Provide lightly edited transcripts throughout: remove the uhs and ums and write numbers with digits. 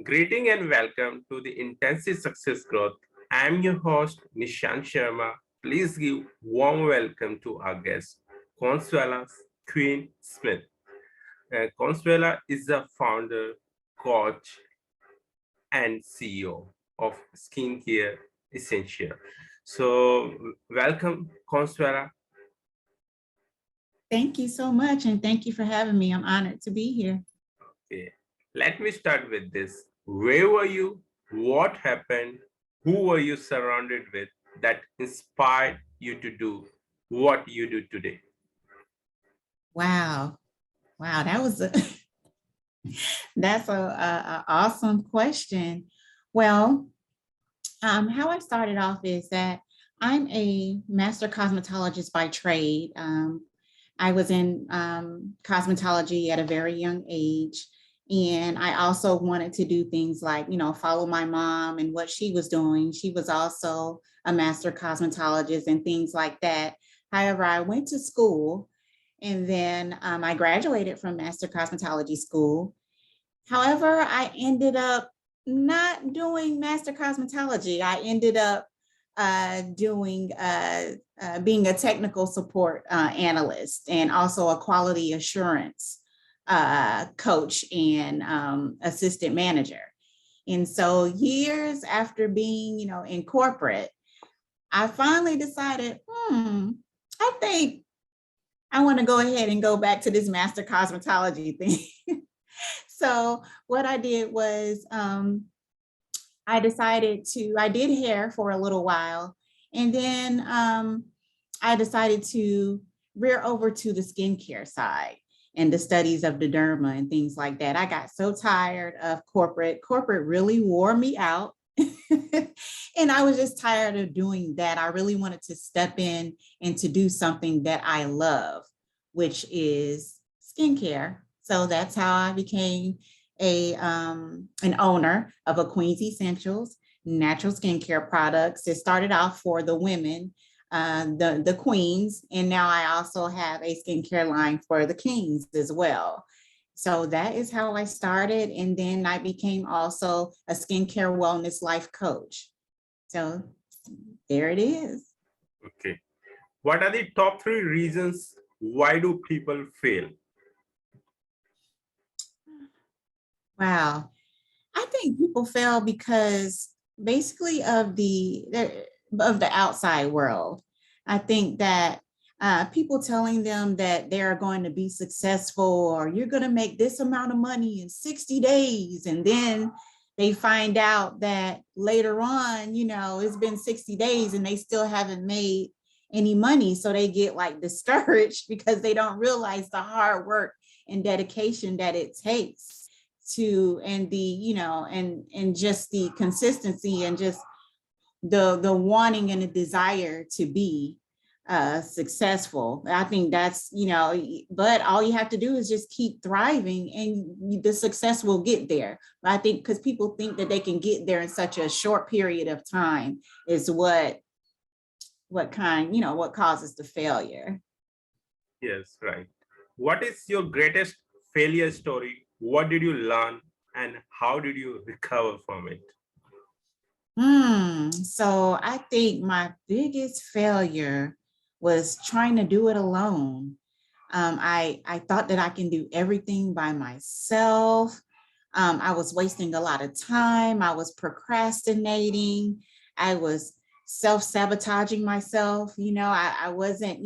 Greeting and welcome to the Intensive Success Growth. I'm your host, Nishant Sharma. Please give warm welcome to our guest, Conswella Queen Smith. Conswella is the founder, coach, and CEO of Skincare Essential. So, welcome, Conswella. Thank you so much, and thank you for having me. I'm honored to be here. Okay. Let me start with this. Where were you? What happened? Who were you surrounded with that inspired you to do what you do today? Wow, wow, that was a that's a awesome question. Well, how I started off is that I'm a master cosmetologist by trade. I was in cosmetology at a very young age. And I also wanted to do things like, follow my mom and what she was doing. She was also a master cosmetologist and things like that. However, I went to school and then I graduated from master cosmetology school. However, I ended up not doing master cosmetology. I ended up doing being a technical support analyst and also a quality assurance coach and assistant manager. And so years after being, in corporate, I finally decided, I think I want to go ahead and go back to this master cosmetology thing. So what I did was I did hair for a little while. And then I decided to veer over to the skincare side and the studies of the derma and things like that. I got so tired of corporate. Corporate really wore me out. And I was just tired of doing that. I really wanted to step in and to do something that I love, which is skincare. So that's how I became an owner of a Queen's Essentials natural skincare products. It started off for the women, the queens, and now I also have a skincare line for the kings as well. So that is how I started, and then I became also a skincare wellness life coach. So there it is. Okay. What are the top three reasons why do people fail? Wow. I think people fail because basically of the outside world. I think that people telling them that they are going to be successful or you're going to make this amount of money in 60 days. And then they find out that later on, it's been 60 days and they still haven't made any money. So they get like discouraged because they don't realize the hard work and dedication that it takes to, and the, and just the consistency and just the wanting and the desire to be successful. I think that's, but all you have to do is just keep thriving and the success will get there. But I think because people think that they can get there in such a short period of time is what causes the failure. Yes, right. What is your greatest failure story? What did you learn and how did you recover from it? So I think my biggest failure was trying to do it alone. I thought that I can do everything by myself. I was wasting a lot of time. I was procrastinating. I was self-sabotaging myself. I wasn't,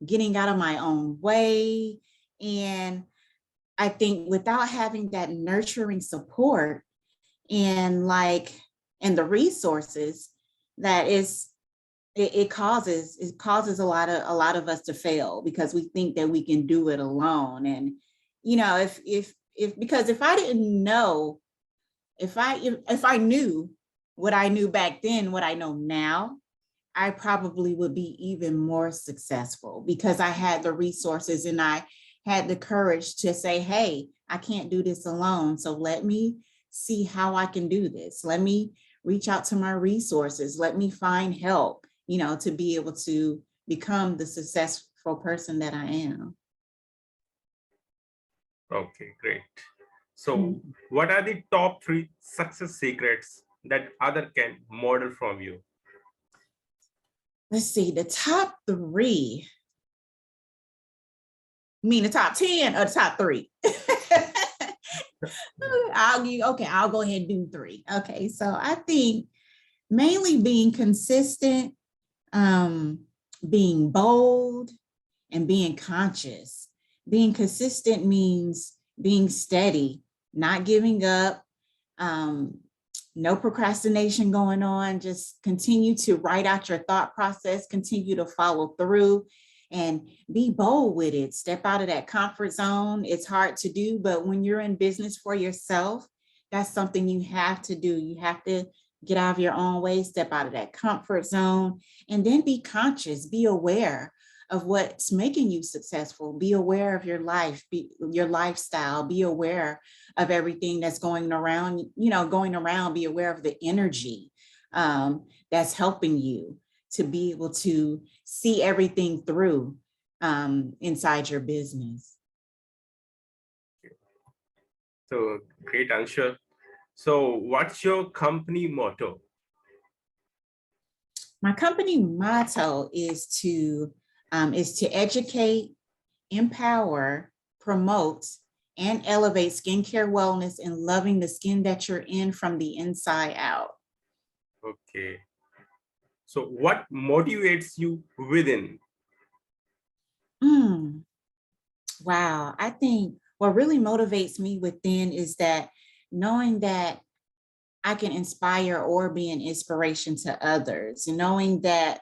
getting out of my own way. And I think without having that nurturing support and and the resources that is it causes a lot of us to fail because we think that we can do it alone. And if because if I didn't know, if I knew what I knew back then, what I know now, I probably would be even more successful because I had the resources and I had the courage to say, hey, I can't do this alone. So let me see how I can do this. Let me reach out to my resources. Let me find help, to be able to become the successful person that I am. Okay, great. So, what are the top three success secrets that other can model from you? Let's see, the top three. You mean the top 10 or the top three? I'll go ahead and do three. Okay, so I think mainly being consistent, being bold, and being conscious. Being consistent means being steady, not giving up, um, no procrastination going on. Just continue to write out your thought process, continue to follow through, and be bold with it. Step out of that comfort zone. It's hard to do, but when you're in business for yourself, that's something you have to do. You have to get out of your own way, step out of that comfort zone, and then be conscious, be aware of what's making you successful. Be aware of your life, your lifestyle, be aware of everything that's going around, be aware of the energy that's helping you to be able to see everything through inside your business. So, great answer. So, what's your company motto? My company motto is to educate, empower, promote, and elevate skincare wellness and loving the skin that you're in from the inside out. Okay. So, what motivates you within? Wow. I think what really motivates me within is that knowing that I can inspire or be an inspiration to others, knowing that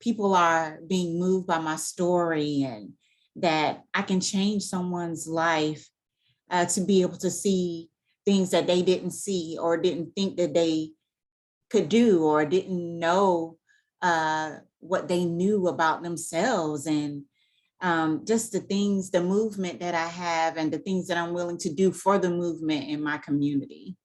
people are being moved by my story and that I can change someone's life to be able to see things that they didn't see or didn't think that they could do or didn't know what they knew about themselves, and just the movement that I have and the things that I'm willing to do for the movement in my community.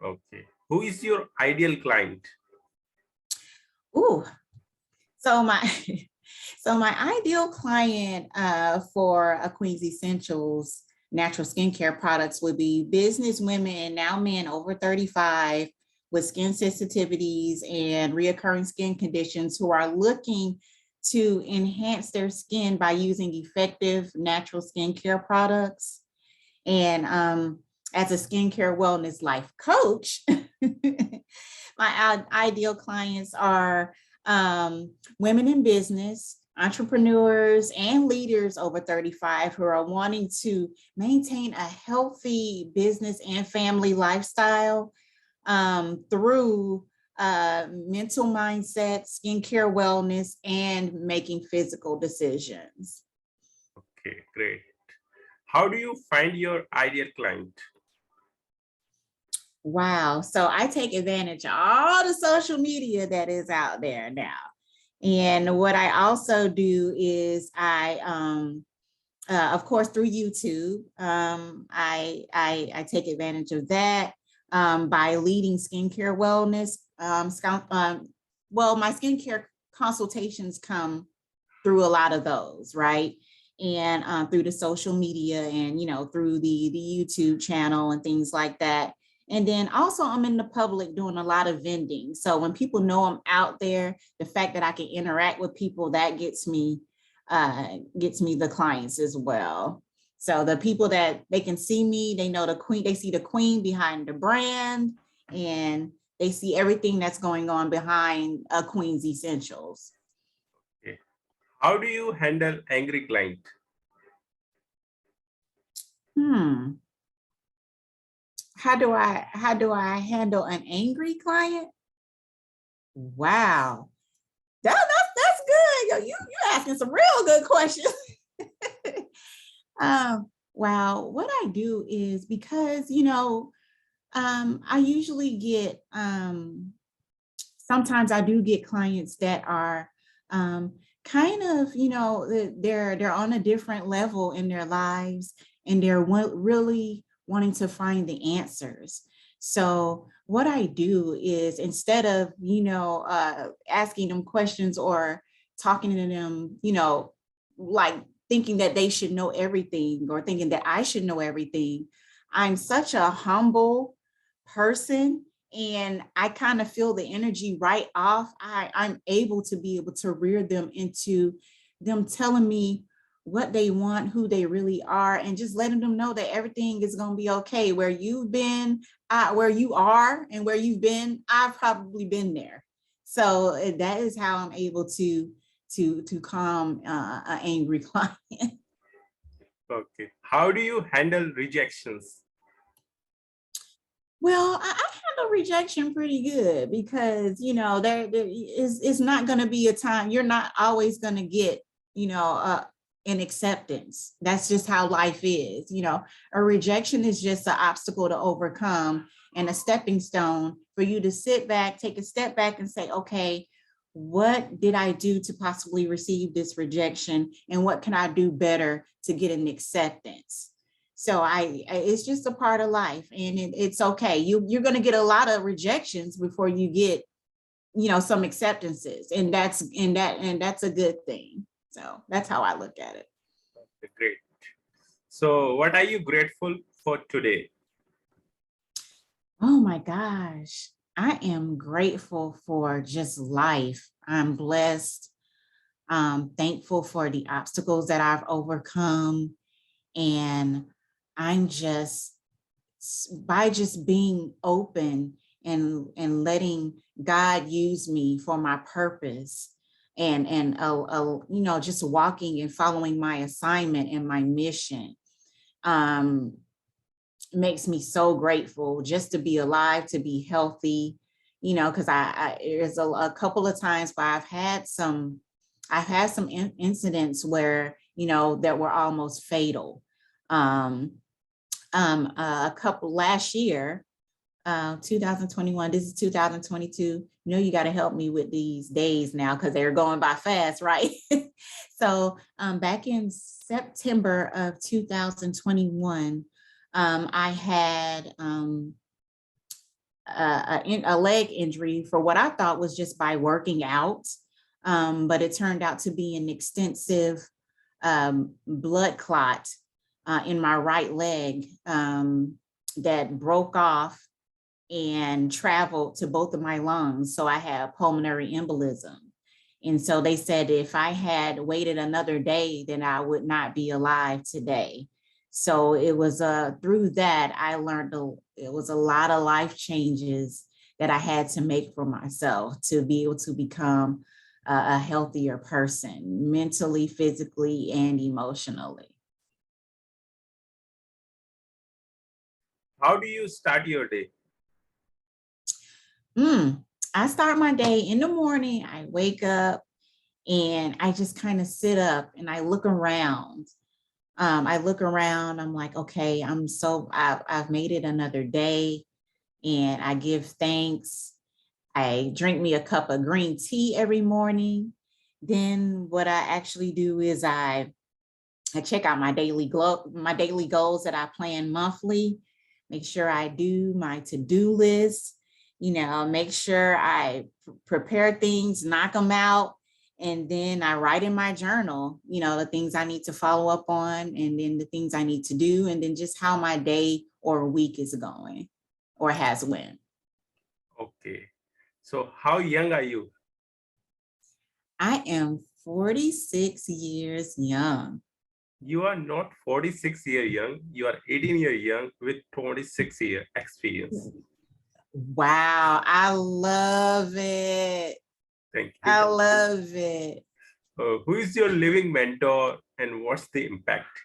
Okay. Who is your ideal client? Ooh, so my so my ideal client for a Queen's Essentials natural skincare products would be business women and now men over 35 with skin sensitivities and reoccurring skin conditions who are looking to enhance their skin by using effective natural skincare products. And as a skincare wellness life coach, my ideal clients are women in business, entrepreneurs, and leaders over 35 who are wanting to maintain a healthy business and family lifestyle through mental mindset, skincare wellness, and making physical decisions. Okay, great. How do you find your ideal client? Wow. So I take advantage of all the social media that is out there now. And what I also do is of course, through YouTube, I take advantage of that by leading skincare wellness. Well, my skincare consultations come through a lot of those, right? And through the social media and, through the YouTube channel and things like that. And then also I'm in the public doing a lot of vending. So when people know I'm out there, the fact that I can interact with people, that gets me the clients as well. So the people that they can see me, they know the queen, they see the queen behind the brand, and they see everything that's going on behind a Queen's Essentials. Okay. How do you handle angry client? How do I handle an angry client? Wow. That's good. You asking some real good questions. Wow. What I do is because, I usually get, sometimes I do get clients that are kind of, they're on a different level in their lives and they're really wanting to find the answers. So what I do is instead of, asking them questions or talking to them, like thinking that they should know everything or thinking that I should know everything. I'm such a humble person, and I kind of feel the energy right off. I'm able to be able to rear them into them telling me what they want, who they really are, and just letting them know that everything is going to be okay. Where you've been, where you are, and where you've been, I've probably been there. So that is how I'm able to calm an angry client. Okay. How do you handle rejections? Well, I handle rejection pretty good because there is it's not going to be a time you're not always going to get an acceptance. That's just how life is. A rejection is just an obstacle to overcome and a stepping stone for you to sit back, take a step back, and say, okay, what did I do to possibly receive this rejection, and what can I do better to get an acceptance? So it's just a part of life, and it's okay. You're going to get a lot of rejections before you get, some acceptances, and that's a good thing. So that's how I look at it. Great. So, what are you grateful for today? Oh my gosh. I am grateful for just life. I'm blessed. Thankful for the obstacles that I've overcome. And I'm just by just being open and letting God use me for my purpose, and just walking and following my assignment and my mission, um, makes me so grateful just to be alive, to be healthy. Because I there's a couple of times where I've had some incidents where that were almost fatal. Um, a couple last year, 2021, this is 2022. You got to help me with these days now because they're going by fast, right? So back in September of 2021, I had a leg injury for what I thought was just by working out. But it turned out to be an extensive blood clot in my right leg that broke off and traveled to both of my lungs. So I had pulmonary embolism. And so they said if I had waited another day, then I would not be alive today. So it was through that I learned it was a lot of life changes that I had to make for myself to be able to become a healthier person, mentally, physically, and emotionally. How do you start your day? I start my day in the morning. I wake up and I just kind of sit up and I look around. I'm like, okay, I've made it another day, and I give thanks. I drink me a cup of green tea every morning. Then what I actually do is I check out my daily goals that I plan monthly, make sure I do my to-do list, make sure I prepare things, knock them out, and then I write in my journal, the things I need to follow up on, and then the things I need to do, and then just how my day or week is going or has went. Okay. So, how young are you? I am 46 years young. You are not 46-year young. You are 18-year young with 26-year experience. Wow, I love it. Thank you. I love it. Who is your living mentor and what's the impact?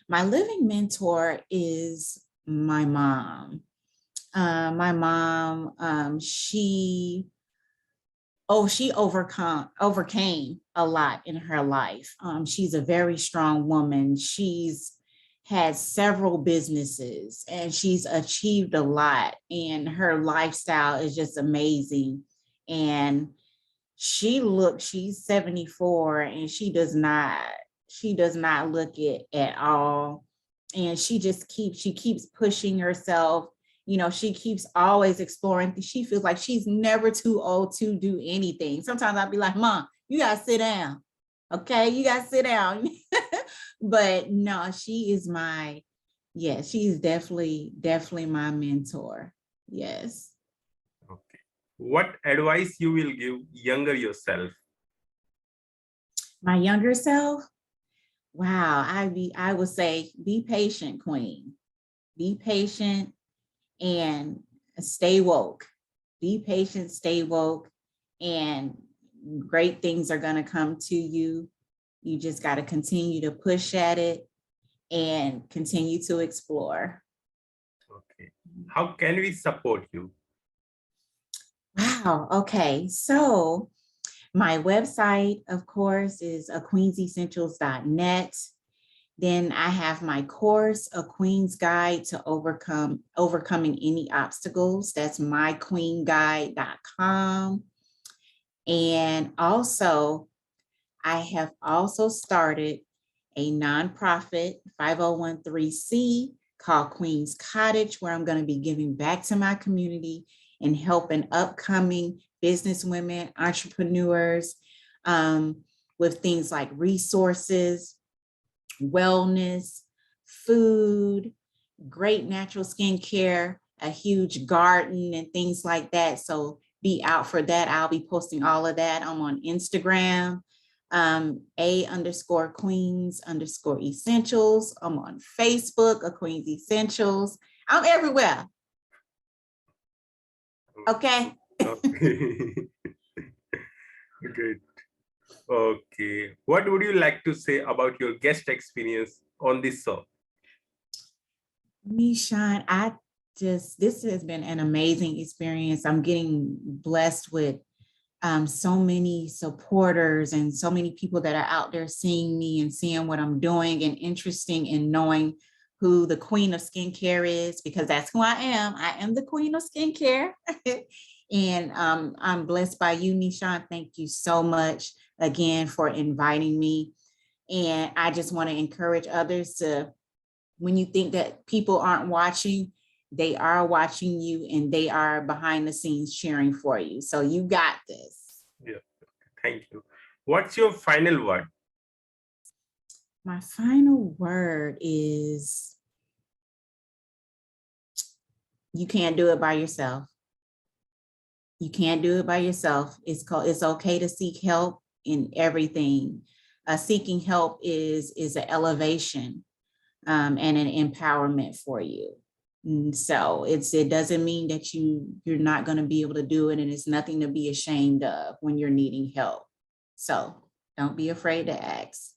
My living mentor is my mom. My mom, she overcame a lot in her life. She's a very strong woman. She's had several businesses and she's achieved a lot, and her lifestyle is just amazing. And she's 74 and she does not look it at all. And she keeps pushing herself. She keeps always exploring. She feels like she's never too old to do anything. Sometimes I'll be like, Mom, you gotta sit down. Okay, you got to sit down. But no, she is she is definitely my mentor. Yes. Okay. What advice you will give younger yourself? My younger self, wow, I would say be patient, queen. Be patient and stay woke. Be patient, stay woke, and great things are going to come to you. You just got to continue to push at it and continue to explore. Okay. How can we support you? Wow. Okay. So my website, of course, is aqueensessentials.net. Then I have my course, A Queen's Guide to Overcoming Any Obstacles. That's myqueenguide.com. And also, I have also started a nonprofit 5013C called Queen's Cottage, where I'm going to be giving back to my community and helping upcoming businesswomen, entrepreneurs with things like resources, wellness, food, great natural skincare, a huge garden, and things like that. So be out for that. I'll be posting all of that. I'm on Instagram, A_Queens_Essentials. I'm on Facebook, A Queens Essentials. I'm everywhere. Okay. Okay. Good. Okay. What would you like to say about your guest experience on this show? Nishant, this has been an amazing experience. I'm getting blessed with so many supporters and so many people that are out there seeing me and seeing what I'm doing and interesting in knowing who the queen of skincare is, because that's who I am. I am the queen of skincare. And I'm blessed by you, Nishant. Thank you so much again for inviting me. And I just want to encourage others to, when you think that people aren't watching, they are watching you and they are behind the scenes cheering for you. So you got this. Yeah. Thank you. What's your final word? My final word is you can't do it by yourself. You can't do it by yourself. It's okay to seek help in everything. Seeking help is an elevation and an empowerment for you. And so it doesn't mean that you're not going to be able to do it, and it's nothing to be ashamed of when you're needing help. So don't be afraid to ask.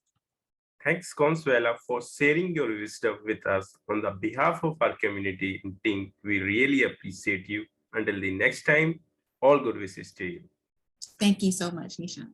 Thanks, Conswella, for sharing your wisdom with us on the behalf of our community and team. We really appreciate you. Until the next time, all good wishes to you. Thank you so much, Nisha.